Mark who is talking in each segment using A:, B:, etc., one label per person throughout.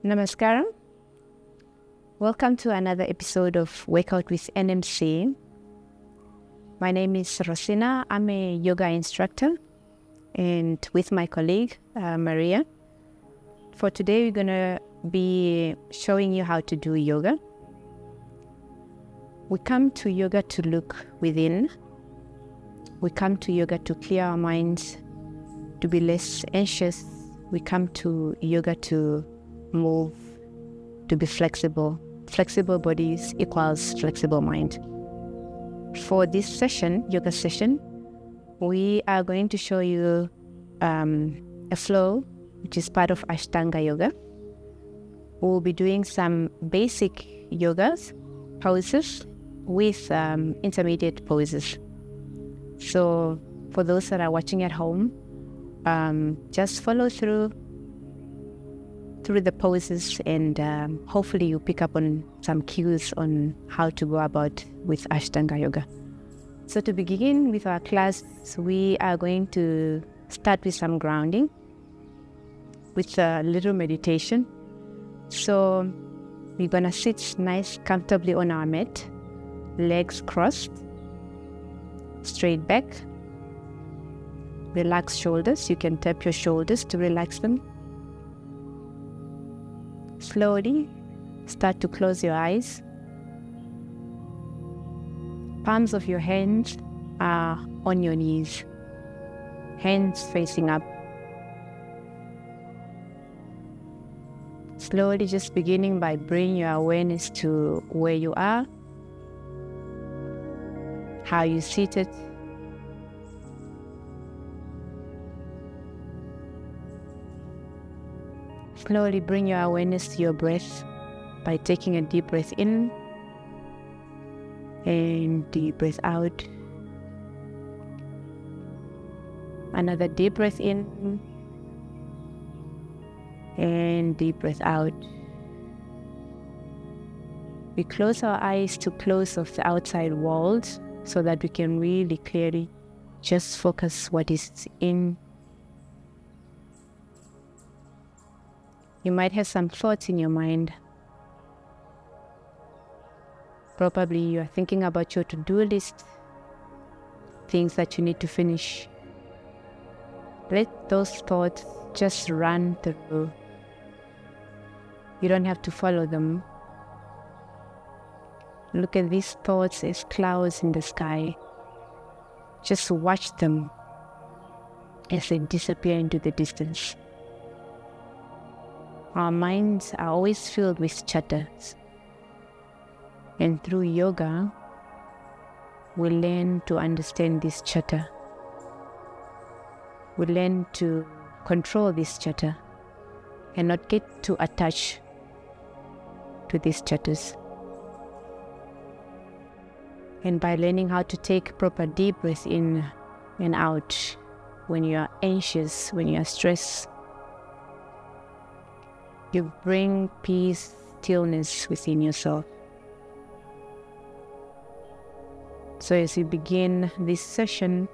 A: Namaskaram. Welcome to another episode of Workout with NMC. My name is Rosina. I'm a yoga instructor, and with my colleague, Maria. For today, we're going to be showing you how to do yoga. We come to yoga to look within. We come to yoga to clear our minds, to be less anxious. We come to yoga to move, to be flexible. Flexible bodies equals flexible mind. For this session, yoga session, we are going to show you a flow, which is part of Ashtanga Yoga. We'll be doing some basic yogas, poses, with intermediate poses. So for those that are watching at home, just follow through the poses, and hopefully you pick up on some cues on how to go about with Ashtanga Yoga. So to begin with our class, we are going to start with some grounding, with a little meditation. So we're gonna sit nice, comfortably on our mat, legs crossed, straight back, relax shoulders. You can tap your shoulders to relax them. Slowly start to close your eyes. Palms of your hands are on your knees, hands facing up. Slowly just beginning by bringing your awareness to where you are, how you're seated. Slowly bring your awareness to your breath by taking a deep breath in and deep breath out. Another deep breath in and deep breath out. We close our eyes to close off the outside world so that we can really clearly just focus what is in. You might have some thoughts in your mind. Probably you are thinking about your to-do list, things that you need to finish. Let those thoughts just run through. You don't have to follow them. Look at these thoughts as clouds in the sky. Just watch them as they disappear into the distance. Our minds are always filled with chatters. And through yoga, we learn to understand this chatter. We learn to control this chatter and not get too attached to these chatters. And by learning how to take proper deep breath in and out when you are anxious, when you are stressed, you bring peace, stillness within yourself. So as you begin this session,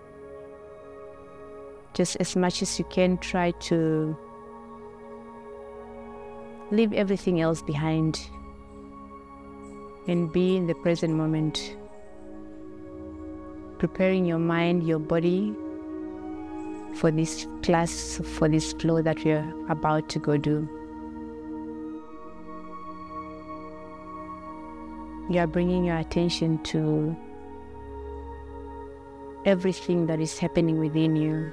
A: just as much as you can, try to leave everything else behind and be in the present moment, preparing your mind, your body for this class, for this flow that we are about to go do. You are bringing your attention to everything that is happening within you.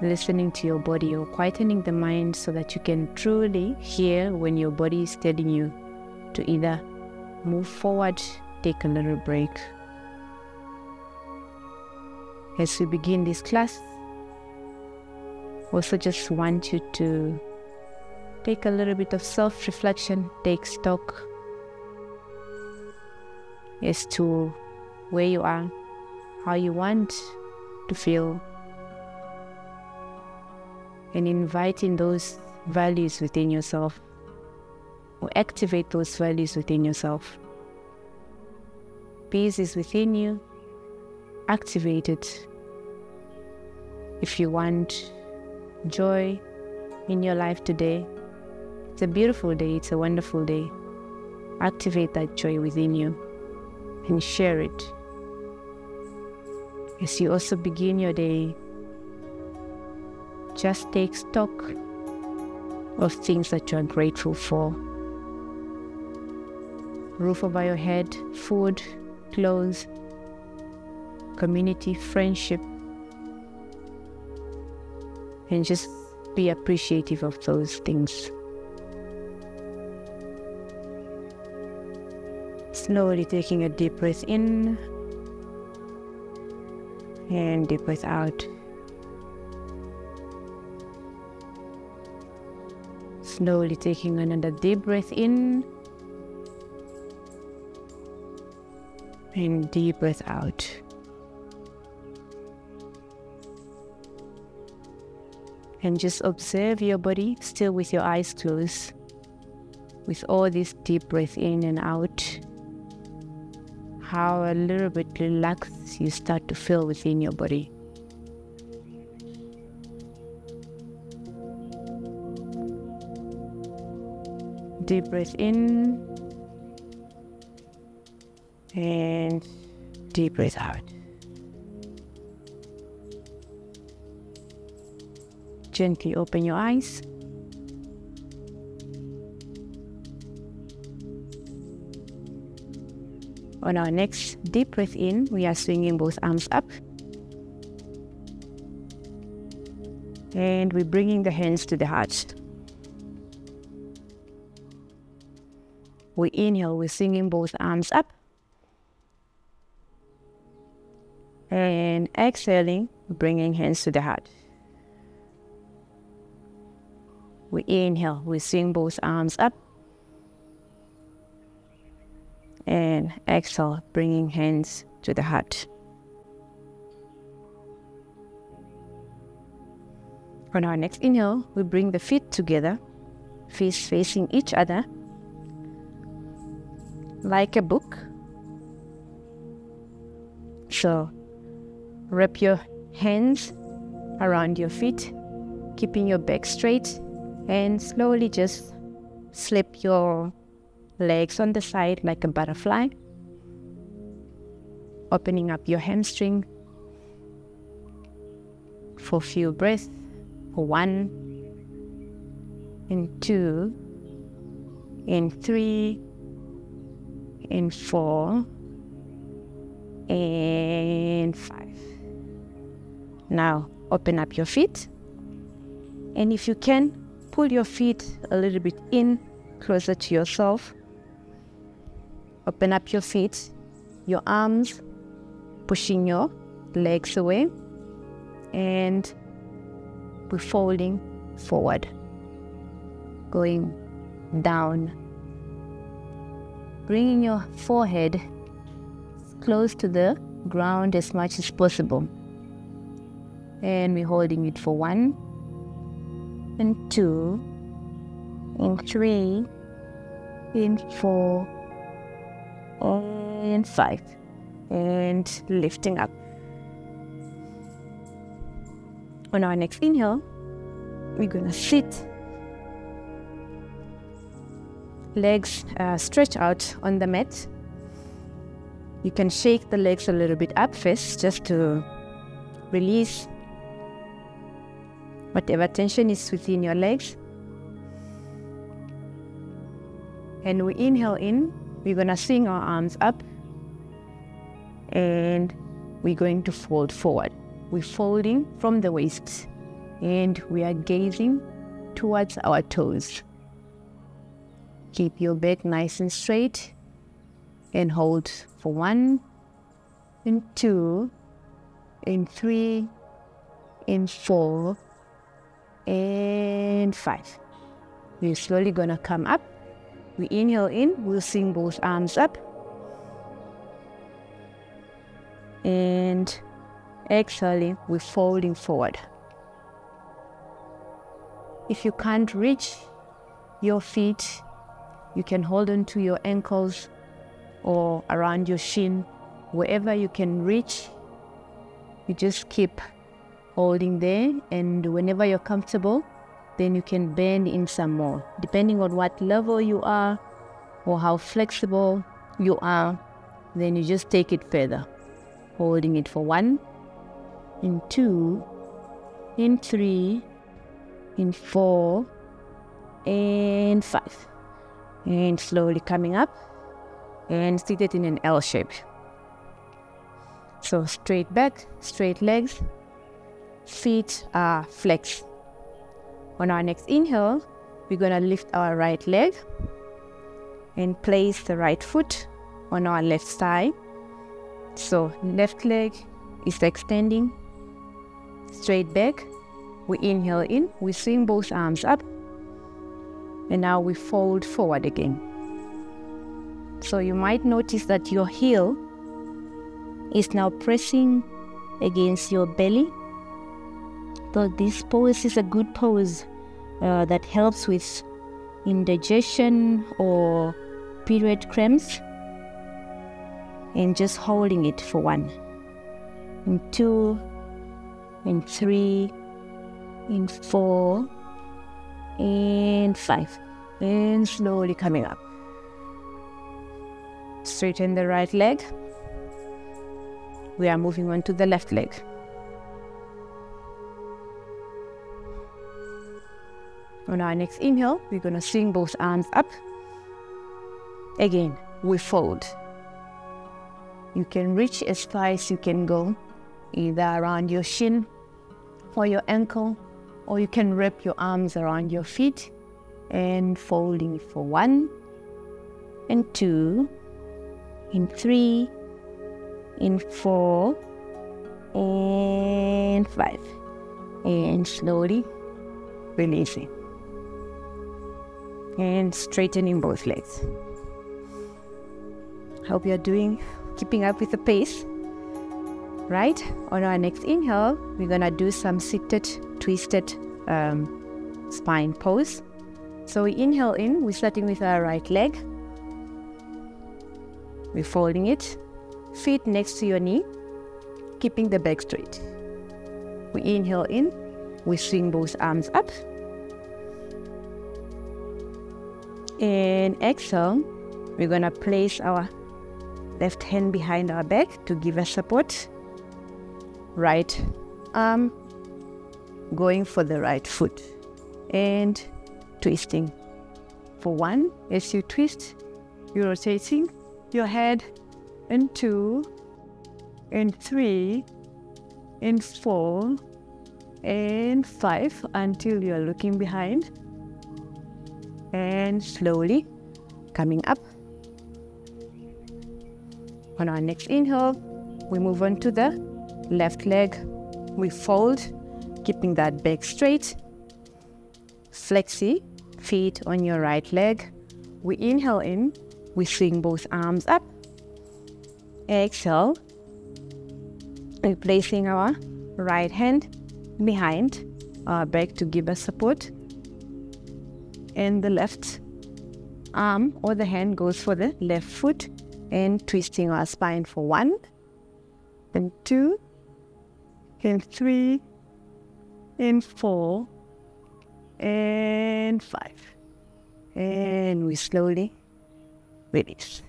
A: Listening to your body, or quietening the mind so that you can truly hear when your body is telling you to either move forward, take a little break. As we begin this class, also just want you to take a little bit of self-reflection, take stock as to where you are, how you want to feel, and inviting those values within yourself, or activate those values within yourself. Peace is within you, activate it. If you want joy, in your life today. It's a beautiful day. It's a wonderful day. Activate that joy within you and share it. As you also begin your day, just take stock of things that you are grateful for. Roof over your head, food, clothes, community, friendship, and just be appreciative of those things. Slowly taking a deep breath in and deep breath out. Slowly taking another deep breath in and deep breath out. And just observe your body still with your eyes closed, with all this deep breath in and out, how a little bit relaxed you start to feel within your body. Deep breath in and deep breath out. Gently open your eyes. On our next deep breath in, we are swinging both arms up. And we're bringing the hands to the heart. We inhale, we're swinging both arms up. And exhaling, bringing hands to the heart. We inhale, we swing both arms up. And exhale, bringing hands to the heart. On our next inhale, we bring the feet together, face facing each other, like a book. So, wrap your hands around your feet, keeping your back straight, and slowly just slip your legs on the side like a butterfly, opening up your hamstring for a few breaths, for 1, and 2, and 3, and 4, and 5. Now open up your feet, and if you can, pull your feet a little bit in, closer to yourself. Open up your feet, your arms, pushing your legs away, and we're folding forward, going down, bringing your forehead close to the ground as much as possible. And we're holding it for 1, and 2, and 3, and 4, and 5, and lifting up. On our next inhale, we're gonna sit, legs stretch out on the mat. You can shake the legs a little bit up first, just to release whatever tension is within your legs. And we inhale in, we're gonna swing our arms up, and we're going to fold forward. We're folding from the waist, and we are gazing towards our toes. Keep your back nice and straight, and hold for 1, and 2, and 3, and 4, and 5. We're slowly gonna come up. We inhale in, we'll swing both arms up, and exhaling, we're folding forward. If you can't reach your feet, you can hold on to your ankles or around your shin, wherever you can reach. You just keep holding there, and whenever you're comfortable, then you can bend in some more. Depending on what level you are or how flexible you are, then you just take it further. Holding it for 1, in 2, in 3, in 4, and 5. And slowly coming up and seated in an L shape. So straight back, straight legs, feet are flexed. On our next inhale, we're going to lift our right leg and place the right foot on our left side. So left leg is extending, straight back. We inhale in, we swing both arms up, and now we fold forward again. So you might notice that your heel is now pressing against your belly. So this pose is a good pose that helps with indigestion or period cramps. And just holding it for 1, in 2, in 3, in 4, and 5. And slowly coming up. Straighten the right leg. We are moving on to the left leg. On our next inhale, we're going to swing both arms up. Again, we fold. You can reach as far as you can go, either around your shin or your ankle, or you can wrap your arms around your feet and folding for 1, and 2, in 3, in 4, and 5. And slowly releasing. And straightening both legs. Hope you're keeping up with the pace. Right? On our next inhale, we're gonna do some seated, twisted spine pose. So we inhale in, we're starting with our right leg. We're folding it, feet next to your knee, keeping the back straight. We inhale in, we swing both arms up. And exhale, we're gonna place our left hand behind our back to give us support. Right arm going for the right foot and twisting. For 1, as you twist, you're rotating your head, and 2, and 3, and 4, and 5 until you're looking behind. And slowly coming up. On our next inhale, we move on to the left leg. We fold, keeping that back straight. Flexi, feet on your right leg. We inhale in, we swing both arms up. Exhale, we're placing our right hand behind our back to give us support. And the left arm or the hand goes for the left foot and twisting our spine for 1, and 2, and 3, and 4, and 5. And we slowly release.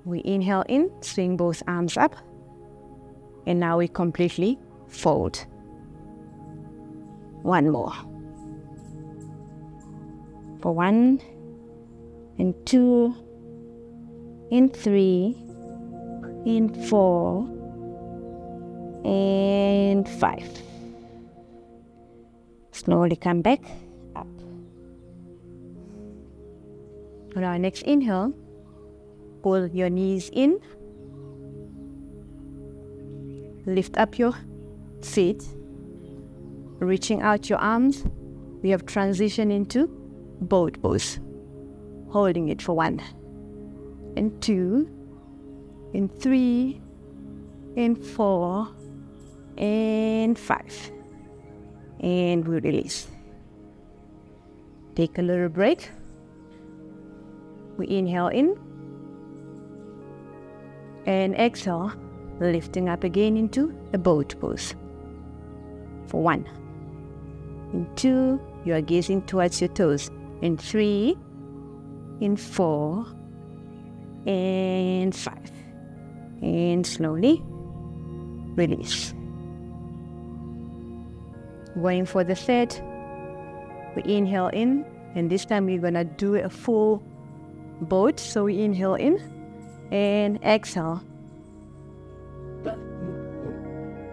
A: We inhale in, swing both arms up, and now we completely fold. 1 more. For 1, and 2, and 3, and 4, and 5. Slowly come back up. On our next inhale, pull your knees in. Lift up your feet. Reaching out your arms, we have transitioned into boat pose. Holding it for 1, and 2, and 3, and 4, and 5. And we release. Take a little break. We inhale in, and exhale, lifting up again into a boat pose. For 1. In 2, you are gazing towards your toes. In 3, in 4, and 5. And slowly release. Going for the 3rd, we inhale in, and this time we're gonna do a full boat. So we inhale in and exhale,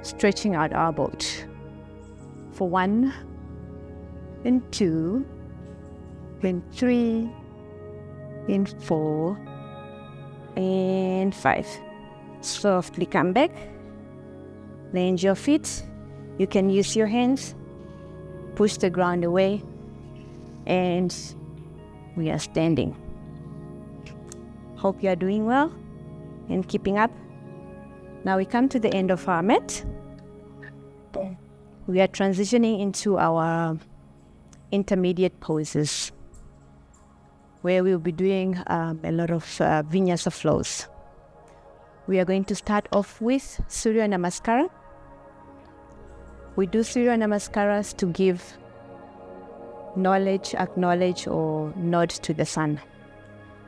A: stretching out our boat. For 1, and 2, and 3, and 4, and 5. Softly come back. Land your feet. You can use your hands. Push the ground away. And we are standing. Hope you are doing well and keeping up. Now we come to the end of our mat. We are transitioning into our intermediate poses, where we'll be doing a lot of vinyasa flows. We are going to start off with Surya Namaskara. We do Surya Namaskaras to give knowledge, acknowledge, or nod to the sun.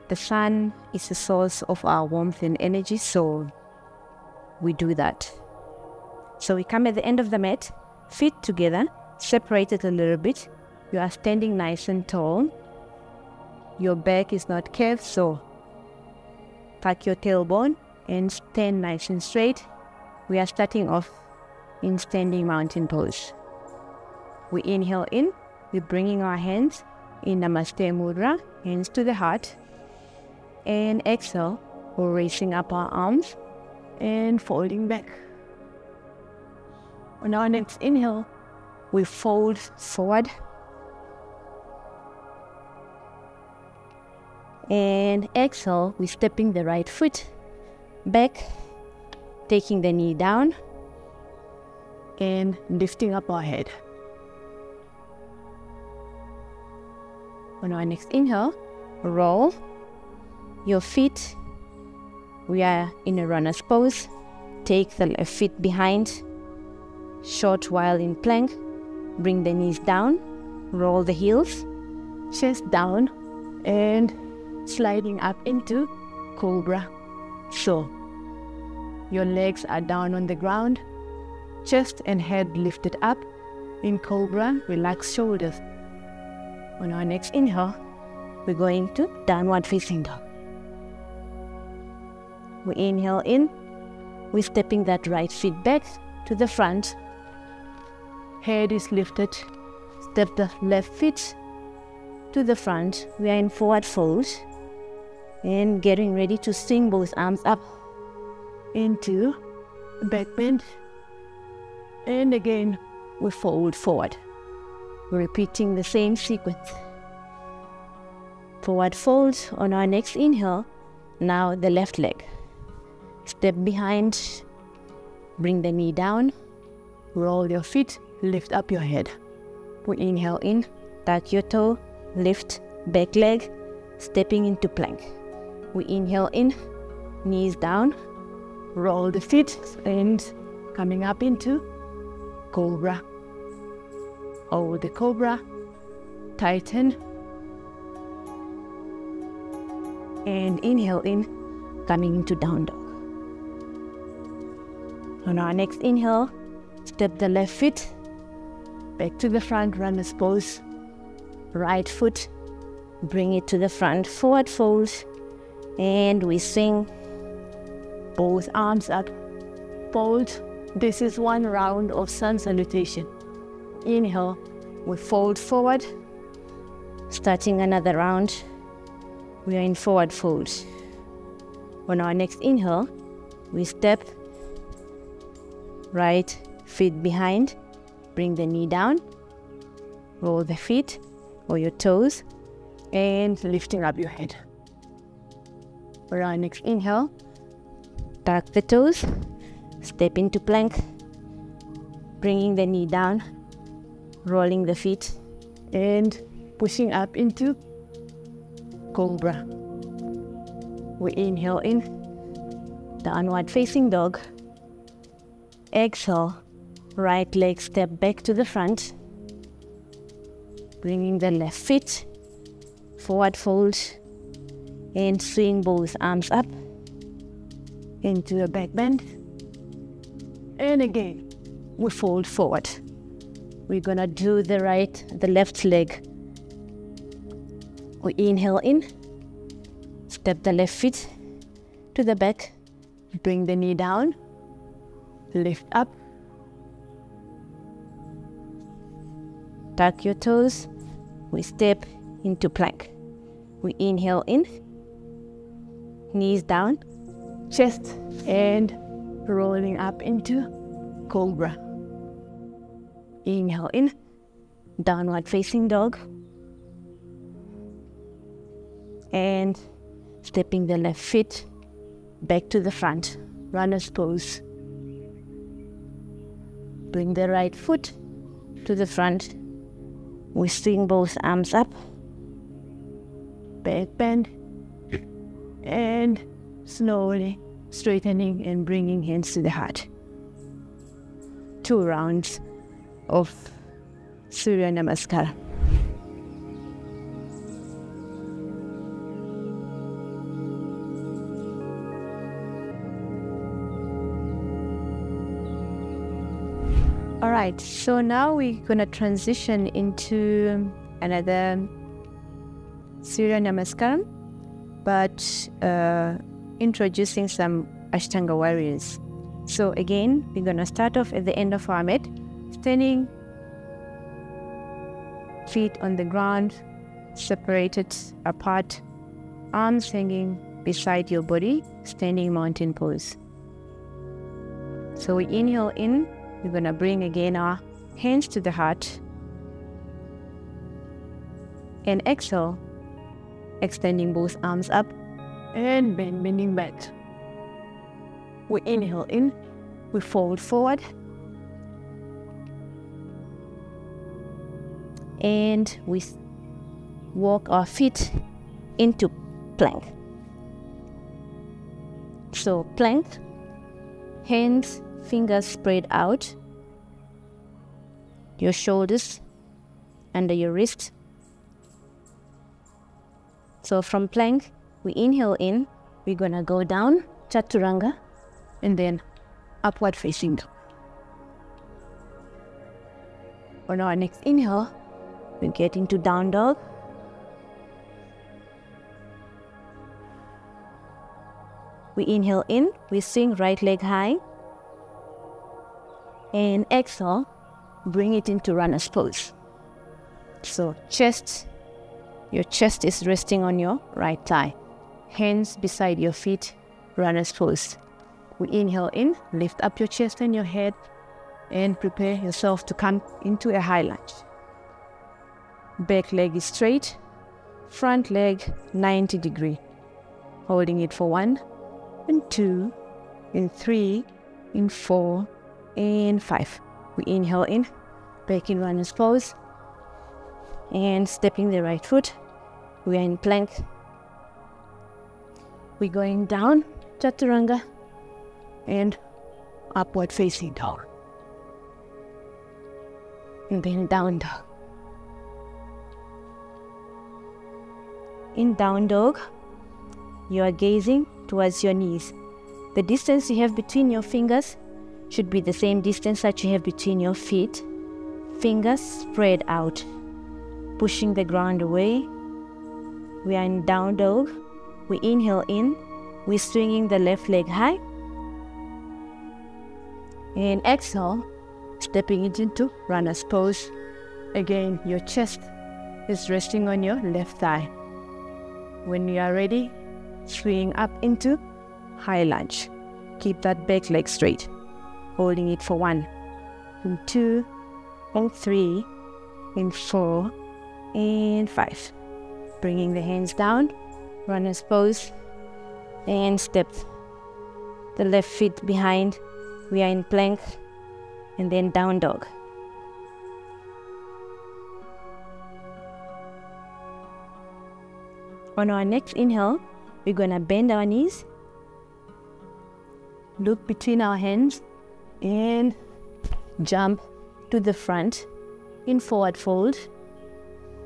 A: The sun is the source of our warmth and energy, so we do that. So we come at the end of the mat, feet together, separated a little bit. You are standing nice and tall. Your back is not curved, so tuck your tailbone and stand nice and straight. We are starting off in standing mountain pose. We inhale in, we're bringing our hands in Namaste Mudra, hands to the heart. And exhale, we're raising up our arms and folding back. On our next inhale, we fold forward. And exhale, we're stepping the right foot back, taking the knee down, and lifting up our head. On our next inhale, roll your feet. We are in a runner's pose. Take the left feet behind. Short while in plank. Bring the knees down. Roll the heels. Chest down. And sliding up into Cobra. So, your legs are down on the ground. Chest and head lifted up. In Cobra, relax shoulders. On our next inhale, we're going to Downward Facing Dog. We inhale in, we're stepping that right foot back to the front. Head is lifted. Step the left foot to the front. We are in forward fold. And getting ready to swing both arms up into back bend. And again, we fold forward. We're repeating the same sequence. Forward fold on our next inhale. Now the left leg. Step behind, bring the knee down, roll your feet, lift up your head. We inhale in, touch your toe, lift, back leg, stepping into plank. We inhale in, knees down, roll the feet, and coming up into Cobra. Hold the Cobra, tighten, and inhale in, coming into Down Dog. On our next inhale, step the left foot back to the front, runner's pose. Right foot, bring it to the front, forward fold, and we swing both arms up, fold. This is one round of sun salutation. Inhale, we fold forward. Starting another round, we are in forward fold. On our next inhale, we step right feet behind, bring the knee down, roll the feet or your toes, and lifting up your head. For our next inhale, tuck the toes, step into plank, bringing the knee down, rolling the feet, and pushing up into Cobra. We inhale in, Downward Facing Dog. Exhale,
B: Right leg step back to the front. Bringing the left foot, forward fold, and swing both arms up into a back bend. And again, we fold forward. We're gonna do the left leg. We inhale in, step the left foot to the back, bring the knee down, lift up, tuck your toes, we step into plank. We inhale in, knees down, chest, and rolling up into cobra. Inhale in, downward facing dog, and stepping the left foot back to the front, runner's pose. Bring the right foot to the front. We swing both arms up, back bend, and slowly straightening and bringing hands to the heart. 2 rounds of Surya Namaskar. Alright, so now we're going to transition into another Surya Namaskar, but introducing some Ashtanga warriors. So again, we're going to start off at the end of our mat, standing, feet on the ground, separated apart, arms hanging beside your body, standing mountain pose. So we inhale in. We're going to bring again our hands to the heart. And exhale, extending both arms up and bending back. We inhale in, we fold forward. And we walk our feet into plank. So plank, hands, fingers spread out, your shoulders under your wrist. So from plank, we inhale in, we're gonna go down, chaturanga, and then upward facing dog. On our next inhale, we get into down dog. We inhale in, we swing right leg high. And exhale, bring it into runner's pose. So your chest is resting on your right thigh. Hands beside your feet, runner's pose. We inhale in, lift up your chest and your head, and prepare yourself to come into a high lunge. Back leg is straight, front leg 90 degree. Holding it for 1, and 2, and 3, and 4, and 5. We inhale in, back in runner's pose, and stepping the right foot. We are in plank. We're going down, chaturanga, and upward facing dog. And then down dog. In down dog, you are gazing towards your knees. The distance you have between your fingers should be the same distance that you have between your feet. Fingers spread out, pushing the ground away. We are in down dog. We inhale in, we're swinging the left leg high. And exhale, stepping it into runner's pose. Again, your chest is resting on your left thigh. When you are ready, swing up into high lunge. Keep that back leg straight. Holding it for 1, and 2, and 3, and 4, and 5. Bringing the hands down, runner's pose, and step the left foot behind. We are in plank, and then down dog. On our next inhale, we're gonna bend our knees, look between our hands, and jump to the front in forward fold.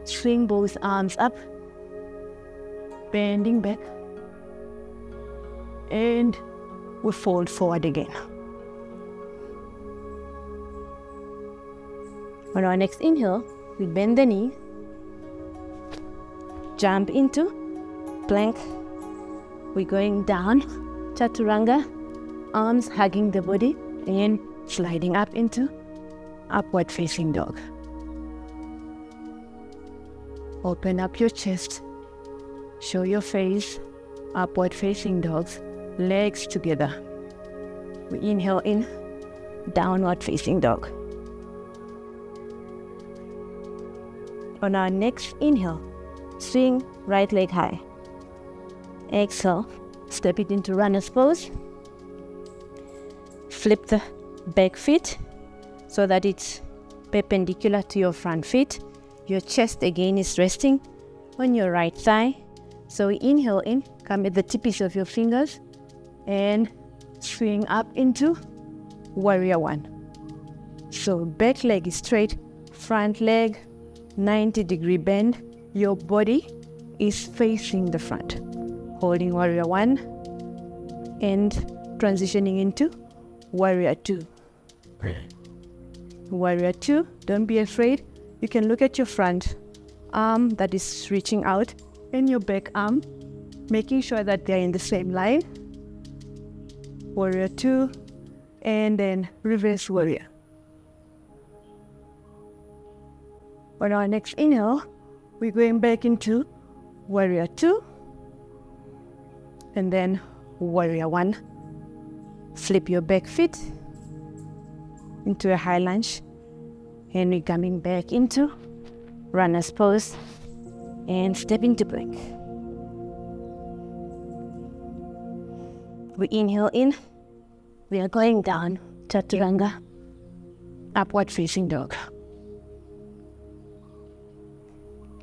B: Swing both arms up, bending back, and we fold forward again. On our next inhale, we bend the knee, jump into plank. We're going down, chaturanga, arms hugging the body, and sliding up into upward facing dog. Open up your chest, show your face, upward facing dogs, legs together. We inhale in, downward facing dog. On our next inhale, swing right leg high. Exhale, step it into runner's pose. Flip the back foot so that it's perpendicular to your front foot. Your chest again is resting on your right thigh. So inhale in, come at the tips of your fingers and swing up into warrior one. So back leg is straight, front leg 90-degree bend. Your body is facing the front. Holding warrior one and transitioning into warrior two. Warrior two, don't be afraid. You can look at your front arm that is reaching out and your back arm, making sure that they're in the same line. Warrior two, and then reverse warrior. On our next inhale, we're going back into warrior two, and then warrior one. Flip your back foot into a high lunge, and we're coming back into runner's pose and step into plank. We inhale in, we are going down, chaturanga, upward facing dog,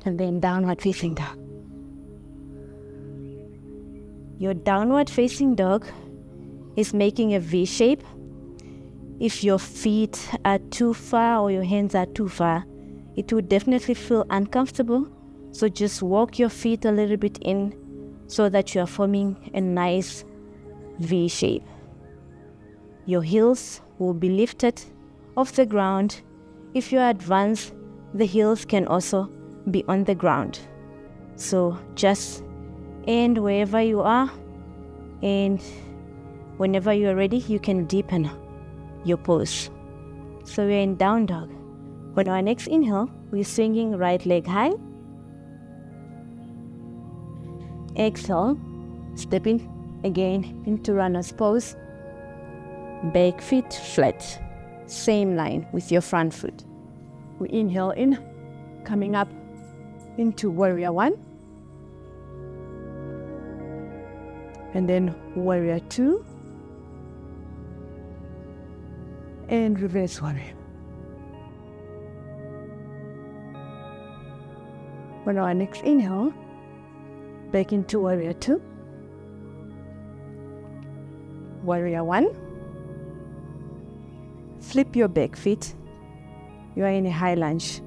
B: and then downward facing dog. Your downward facing dog is making a V shape. If your feet are too far or your hands are too far, it will definitely feel uncomfortable. So just walk your feet a little bit in so that you are forming a nice V shape. Your heels will be lifted off the ground. If you are advanced, the heels can also be on the ground. So just end wherever you are, and whenever you are ready, you can deepen your pose. So we're in down dog. On our next inhale, we're swinging right leg high. Exhale, stepping again into runner's pose. Back foot flat, same line with your front foot. We inhale in, coming up into warrior one, and then warrior two, and reverse warrior. On our next inhale, back into warrior two, warrior one. Flip your back foot. You are in a high lunge.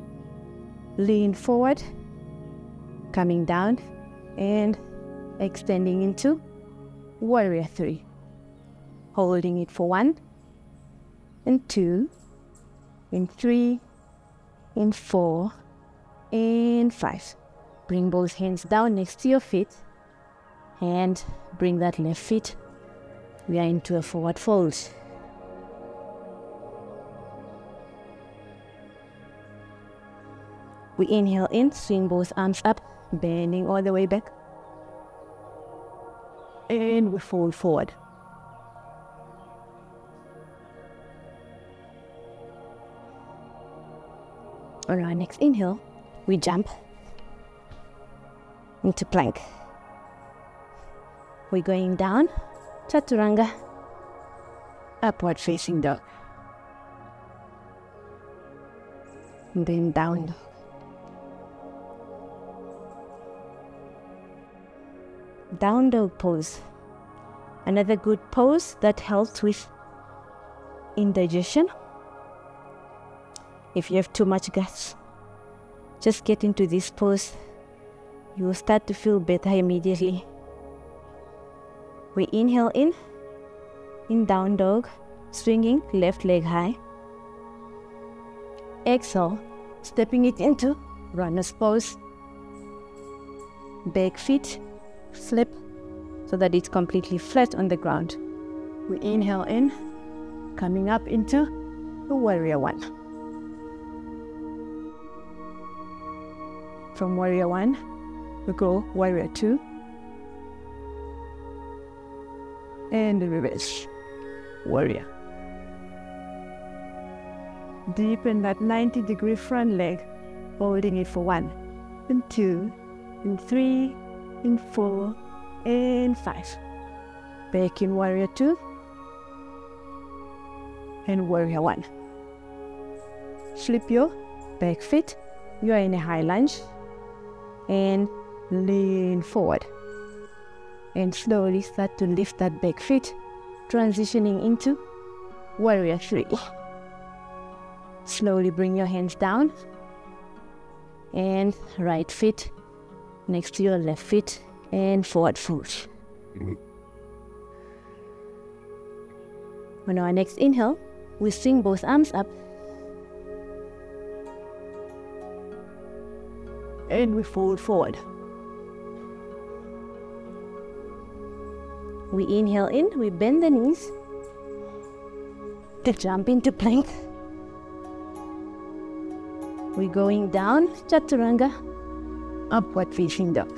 B: Lean forward, coming down, and extending into warrior three. Holding it for 1 and 2 and 3 and 4 and 5. Bring both hands down next to your feet and bring that left foot. We are into a forward fold. We inhale in, swing both arms up, bending all the way back. And we fold forward. On our next inhale, we jump into plank. We're going down, chaturanga, upward facing dog. And then down dog. Down dog pose. Another good pose that helps with indigestion. If you have too much gas, just get into this pose. You will start to feel better immediately. We inhale in down dog, swinging left leg high. Exhale, stepping it into runner's pose. Back feet flip so that it's completely flat on the ground. We inhale in, coming up into the warrior one. From warrior one, we go warrior two, and the reverse, warrior. Deepen that 90-degree front leg, holding it for 1, and 2, and 3, and 4, and 5. Back in warrior 2, and warrior 1. Flip your back foot. You are in a high lunge, and lean forward. And slowly start to lift that back foot, transitioning into warrior 3. Slowly bring your hands down, and right foot next to your left foot, and forward fold. On our next inhale, we swing both arms up, and we fold forward. We inhale in, we bend the knees to jump into plank. We're going down, chaturanga, upward facing dog.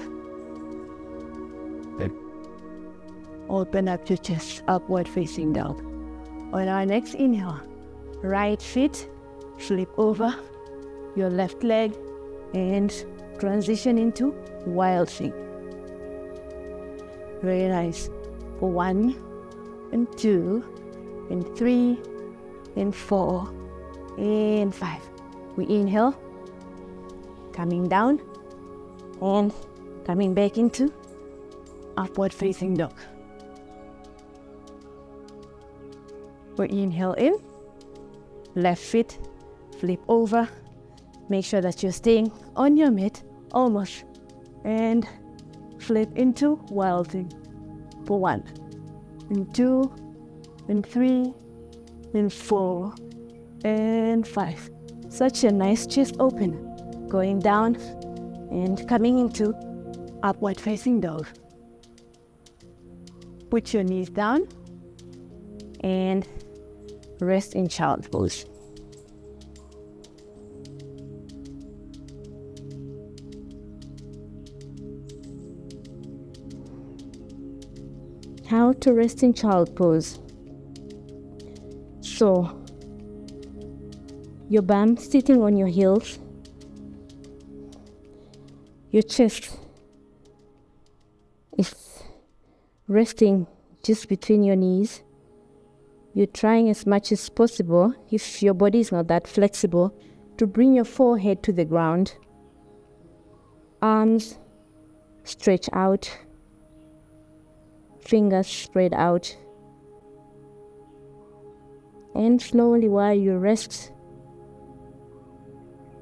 B: Open up your chest, upward facing dog. On our next inhale, right foot, flip over your left leg, and transition into wild thing. Very nice. For 1, and 2, and 3, and 4, and 5. We inhale, coming down, and coming back into upward facing dog. We inhale in, left foot, flip over. Make sure that you're staying on your mat, almost, and flip into wild thing. For 1, and 2, and 3, and 4, and 5. Such a nice chest open. Going down and coming into upward facing dog. Put your knees down and rest in child pose. How to rest in child pose. So, your bum sitting on your heels, your chest is resting just between your knees. You're trying as much as possible, if your body is not that flexible, to bring your forehead to the ground. Arms stretch out, fingers spread out. And slowly, while you rest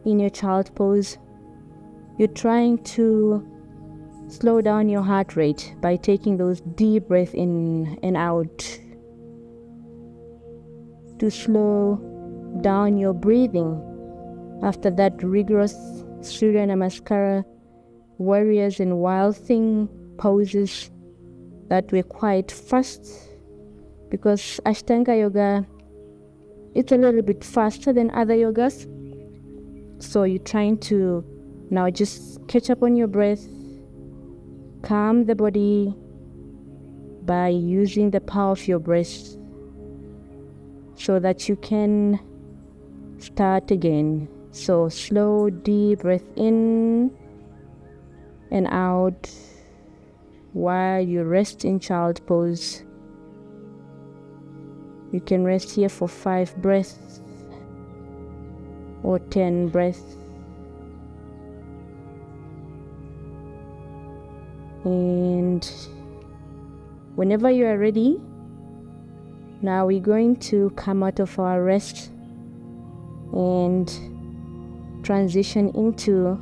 B: in your child pose, you're trying to slow down your heart rate by taking those deep breaths in and out, to slow down your breathing after that rigorous Surya Namaskara, warriors and wild thing poses that were quite fast, because Ashtanga Yoga, it's a little bit faster than other yogas. So you're trying to now just catch up on your breath, calm the body by using the power of your breath so that you can start again. So slow, deep breath in and out while you rest in child pose. You can rest here for 5 breaths or 10 breaths. And whenever you are ready, now we're going to come out of our rest and transition into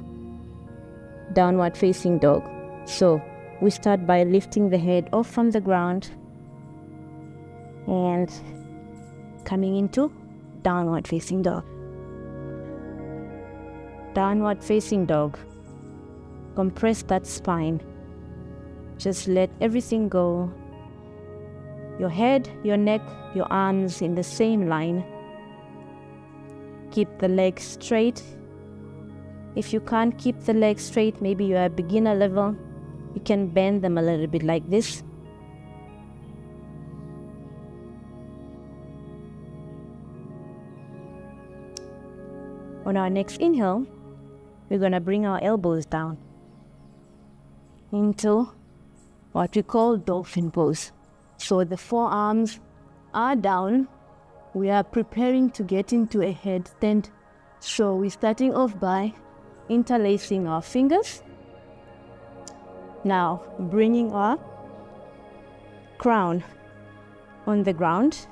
B: downward facing dog. So we start by lifting the head off from the ground and coming into downward facing dog. Downward facing dog. Compress that spine. Just let everything go. Your head, your neck, your arms in the same line. Keep the legs straight. If you can't keep the legs straight, maybe you're at beginner level, you can bend them a little bit like this. On our next inhale, we're going to bring our elbows down into what we call dolphin pose. So the forearms are down. We are preparing to get into a headstand. So we're starting off by interlacing our fingers. Now bringing our crown on the ground.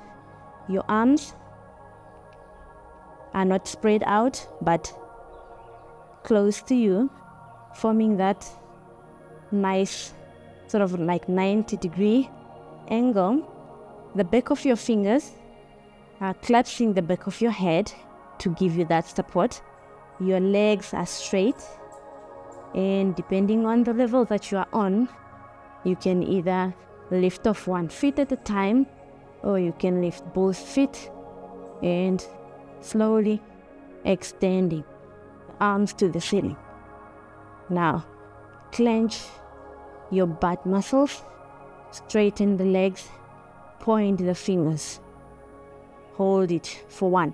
B: Your arms are not spread out but close to you, forming that nice sort of like 90-degree angle. The back of your fingers are clutching the back of your head to give you that support. Your legs are straight, and depending on the level that you are on, you can either lift off one foot at a time, or you can lift both feet and slowly extending arms to the ceiling. Now clench your butt muscles, straighten the legs, point the fingers. Hold it for 1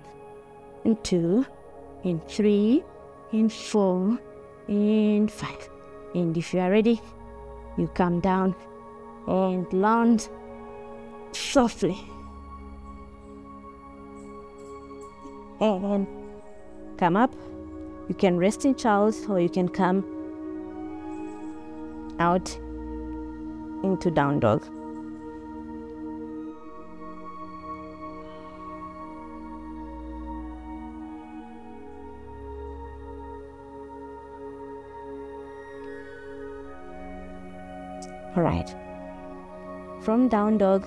B: and 2 and 3 and 4 and 5. And if you are ready, you come down and land softly. And come up. You can rest in child's, or you can come out into down dog. All right. From down dog,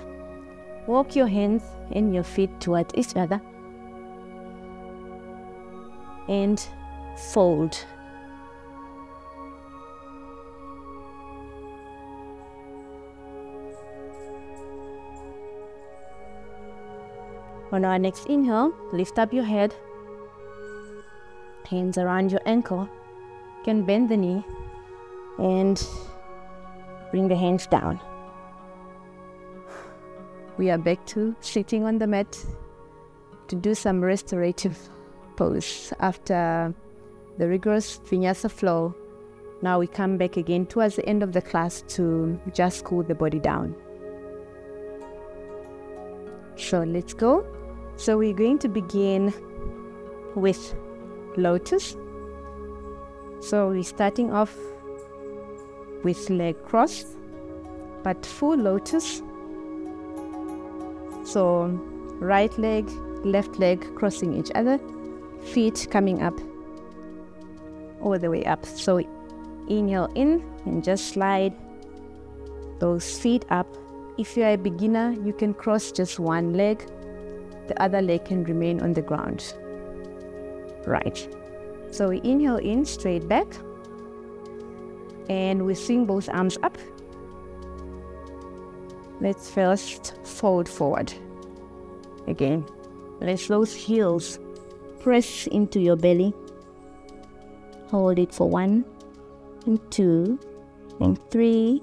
B: walk your hands and your feet towards each other and fold. On our next inhale, lift up your head, hands around your ankle. You can bend the knee and bring the hands down. We are back to sitting on the mat to do some restorative pose after the rigorous vinyasa flow. Now we come back again towards the end of the class to just cool the body down. So let's go. So we're going to begin with lotus. So we're starting off with leg cross, but full lotus. So right leg, left leg crossing each other, feet coming up all the way up. So inhale in and just slide those feet up. If you're a beginner, you can cross just one leg. The other leg can remain on the ground. Right. So we inhale in, straight back. And we swing both arms up. Let's first fold forward. Again, let those heels press into your belly. Hold it for 1 and 2 and 3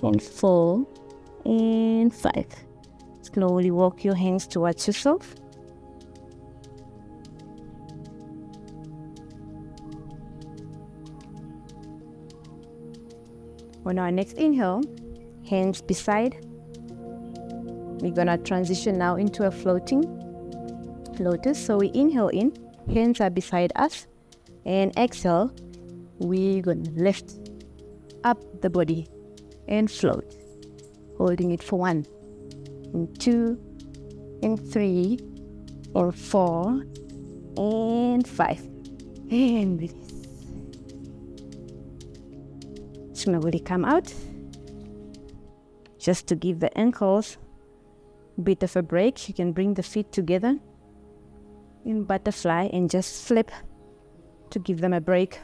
B: and 4 and 5. Slowly walk your hands towards yourself. On our next inhale, hands beside. We're gonna transition now into a floating lotus. So we inhale in, hands are beside us, and exhale, we're gonna lift up the body and float, holding it for 1 and 2 and 3 and 4 and 5, and release. Slowly come out, just to give the ankles a bit of a break. You can bring the feet together in butterfly and just flip to give them a break,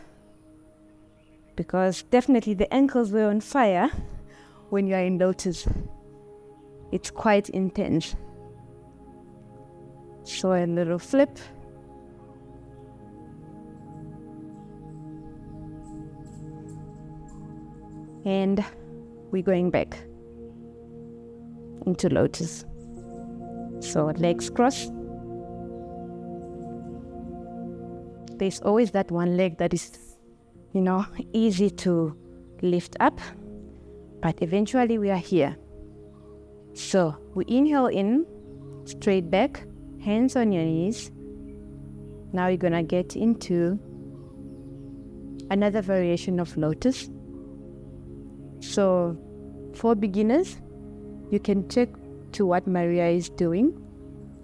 B: because definitely the ankles were on fire when you are in lotus. It's quite intense. So a little flip. And we're going back into lotus. So legs cross. There's always that one leg that is, easy to lift up, but eventually we are here. So we inhale in, straight back, hands on your knees. Now you're gonna get into another variation of lotus. So for beginners, you can check to what Maria is doing.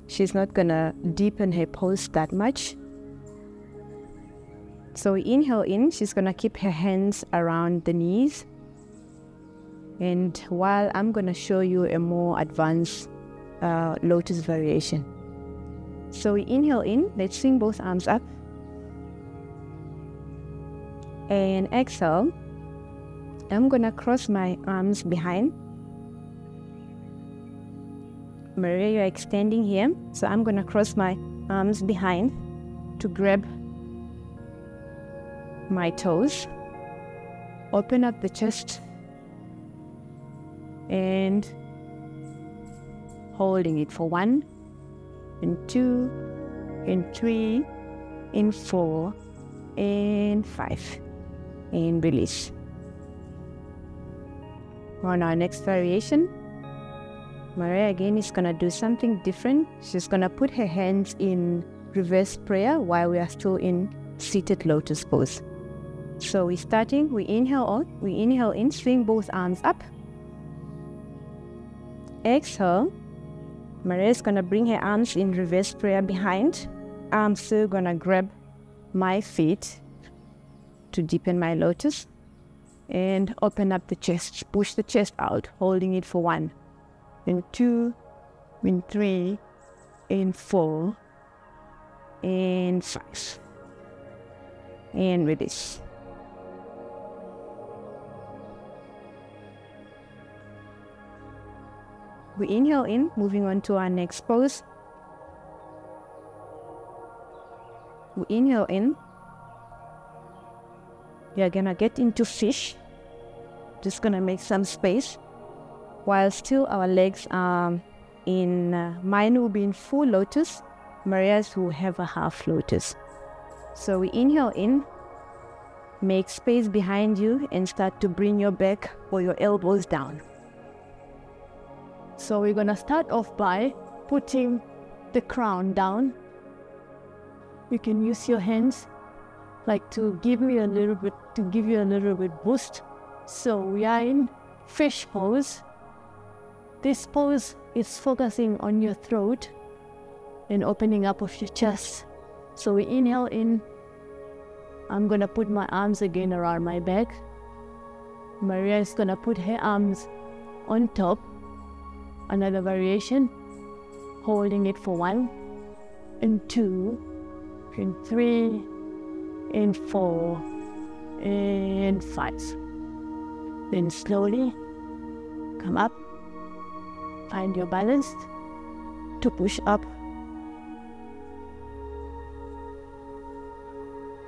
B: She's not gonna deepen her pose that much. So we inhale in, she's gonna keep her hands around the knees. And while I'm gonna show you a more advanced lotus variation. So we inhale in, let's swing both arms up. And exhale, I'm gonna cross my arms behind. Maria, you're extending here. So I'm gonna cross my arms behind to grab my toes. Open up the chest. And holding it for 1, and 2, and 3, and 4, and 5, and release. On our next variation, Maria again is gonna do something different. She's gonna put her hands in reverse prayer while we are still in seated lotus pose. So we're starting, we inhale in, swing both arms up. Exhale, Maria is gonna bring her arms in reverse prayer behind. I'm still gonna grab my feet to deepen my lotus and open up the chest, push the chest out, holding it for 1, and 2, and 3, and 4, and 5, and release. We inhale in, moving on to our next pose. We inhale in. We are gonna get into fish. Just gonna make some space. While still our legs are in, mine will be in full lotus. Maria's will have a half lotus. So we inhale in, make space behind you and start to bring your back or your elbows down. So we're gonna start off by putting the crown down. You can use your hands like to give you a little bit boost. So we are in fish pose. This pose is focusing on your throat and opening up of your chest. So we inhale in. I'm gonna put my arms again around my back. Maria is gonna put her arms on top. Another variation, holding it for 1, and 2, and 3, and 4, and 5. Then slowly come up, find your balance to push up,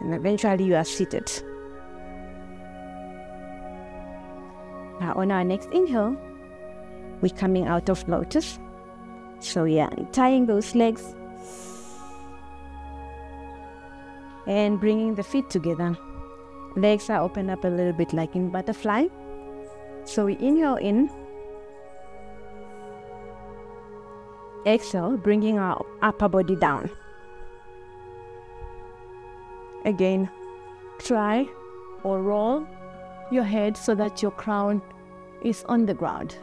B: and eventually you are seated. Now on our next inhale, we're coming out of lotus. So yeah, tying those legs and bringing the feet together. Legs are open up a little bit like in butterfly. So we inhale in. Exhale, bringing our upper body down. Again, try or roll your head so that your crown is on the ground.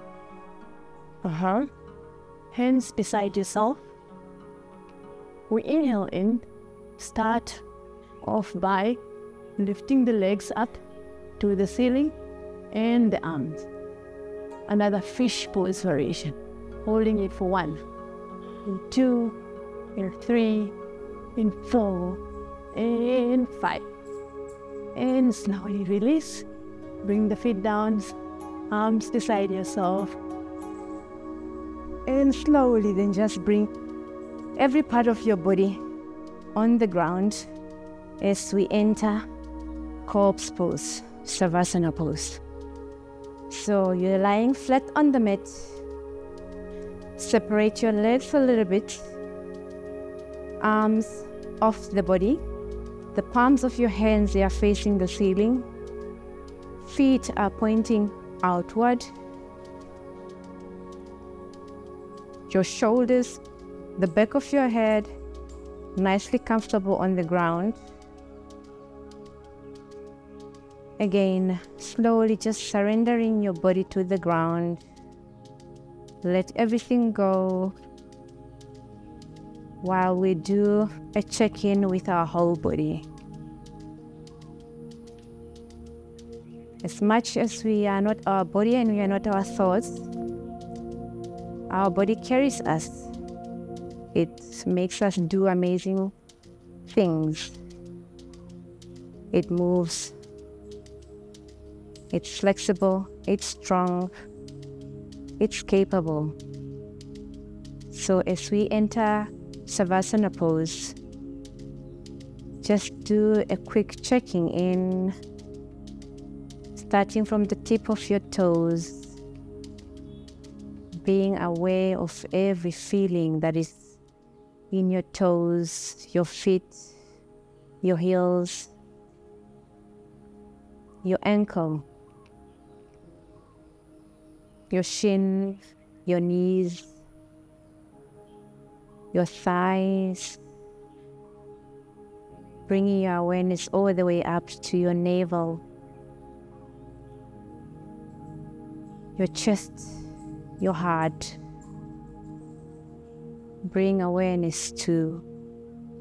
B: Hands beside yourself. We inhale in, Start off by lifting the legs up to the ceiling and the arms. Another fish pose variation. Holding it for 1, in 2, in 3, in 4, and 5. And slowly release. Bring the feet down, arms beside yourself. And slowly then just bring every part of your body on the ground as we enter corpse pose, Savasana pose. So you're lying flat on the mat. Separate your legs a little bit. Arms off the body. The palms of your hands, they are facing the ceiling. Feet are pointing outward. Your shoulders, the back of your head, nicely comfortable on the ground. Again, slowly just surrendering your body to the ground. Let everything go while we do a check-in with our whole body. As much as we are not our body and we are not our thoughts, our body carries us. It makes us do amazing things. It moves. It's flexible. It's strong. It's capable. So as we enter Savasana pose, just do a quick checking in, starting from the tip of your toes, being aware of every feeling that is in your toes, your feet, your heels, your ankle, your shin, your knees, your thighs, bringing your awareness all the way up to your navel, your chest, your heart. Bring awareness to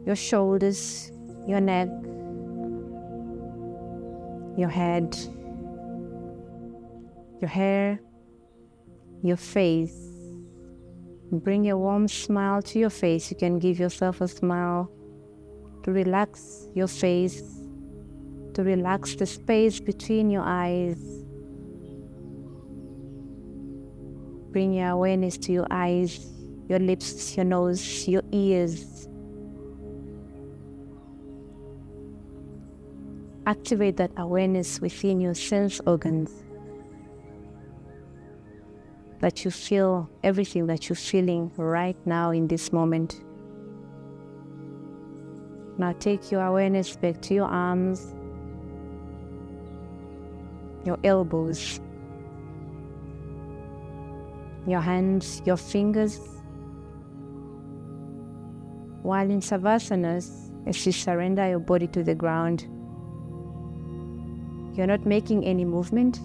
B: your shoulders, your neck, your head, your hair, your face. Bring a warm smile to your face. You can give yourself a smile to relax your face, to relax the space between your eyes. Bring your awareness to your eyes, your lips, your nose, your ears. Activate that awareness within your sense organs, that you feel everything that you're feeling right now in this moment. Now take your awareness back to your arms, your elbows, your hands, your fingers. While in Savasanas, as you surrender your body to the ground, you're not making any movement.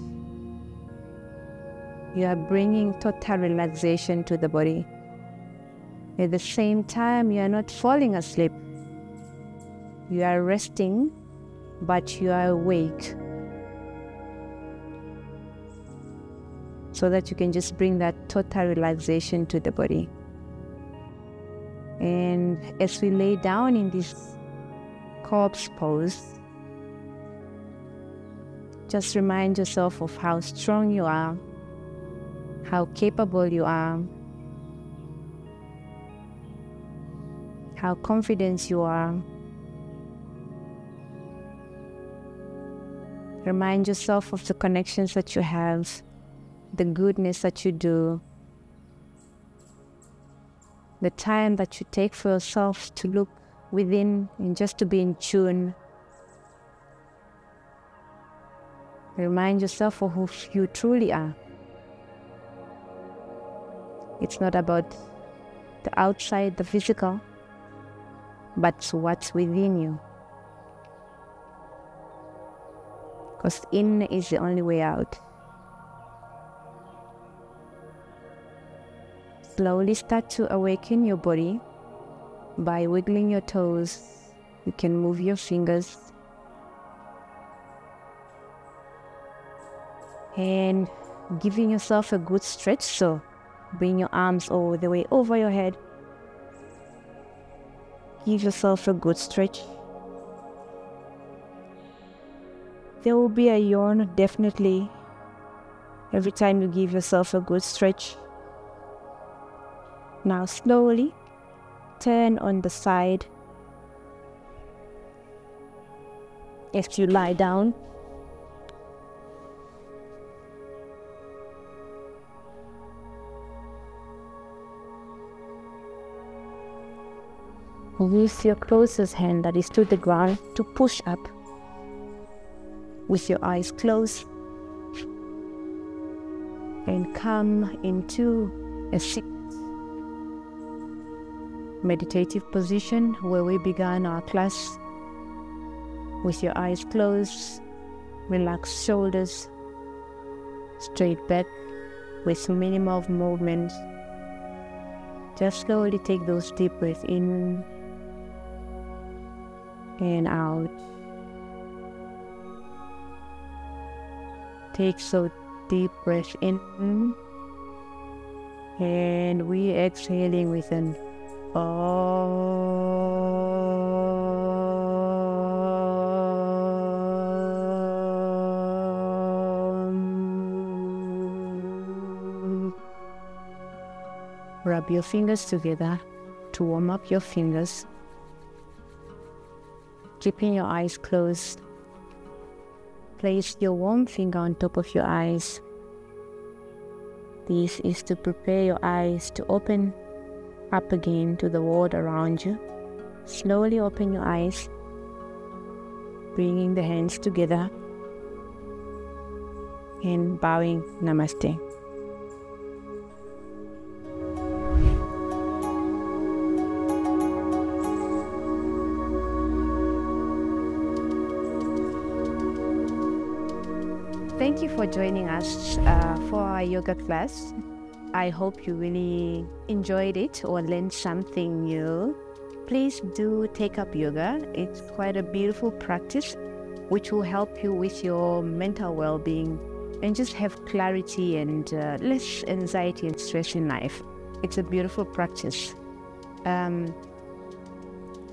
B: You are bringing total relaxation to the body. At the same time, you are not falling asleep. You are resting, but you are awake. So that you can just bring that total relaxation to the body. And as we lay down in this corpse pose, just remind yourself of how strong you are, how capable you are, how confident you are. Remind yourself of the connections that you have, the goodness that you do, the time that you take for yourself to look within and just to be in tune. Remind yourself of who you truly are. It's not about the outside, the physical, but what's within you. Because in is the only way out. Slowly start to awaken your body by wiggling your toes,
A: You can move your fingers and giving yourself a good stretch. So bring your arms all the way over your head. Give yourself a good stretch. There will be a yawn, definitely, every time you give yourself a good stretch. Now slowly turn on the side. If you lie down, use your closest hand that is to the ground to push up with your eyes closed and come into a sit meditative position where we began our class. With your eyes closed, relax shoulders, straight back with minimal movement. Just slowly take those deep breaths in and out. Take so deep breath in, and we exhaling with an Rub your fingers together to warm up your fingers. Keeping your eyes closed. Place your warm finger on top of your eyes. This is to prepare your eyes to open up again to the world around you. Slowly open your eyes, bringing the hands together and bowing Namaste. Thank you for joining us for our yoga class. I hope you really enjoyed it or learned something new. Please do take up yoga. It's quite a beautiful practice which will help you with your mental well-being and just have clarity and less anxiety and stress in life. It's a beautiful practice.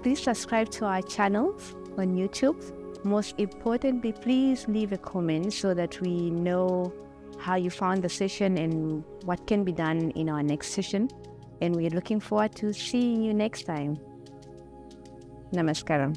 A: Please subscribe to our channel on YouTube. Most importantly, please leave a comment so that we know how you found the session and what can be done in our next session. And we're looking forward to seeing you next time. Namaskaram.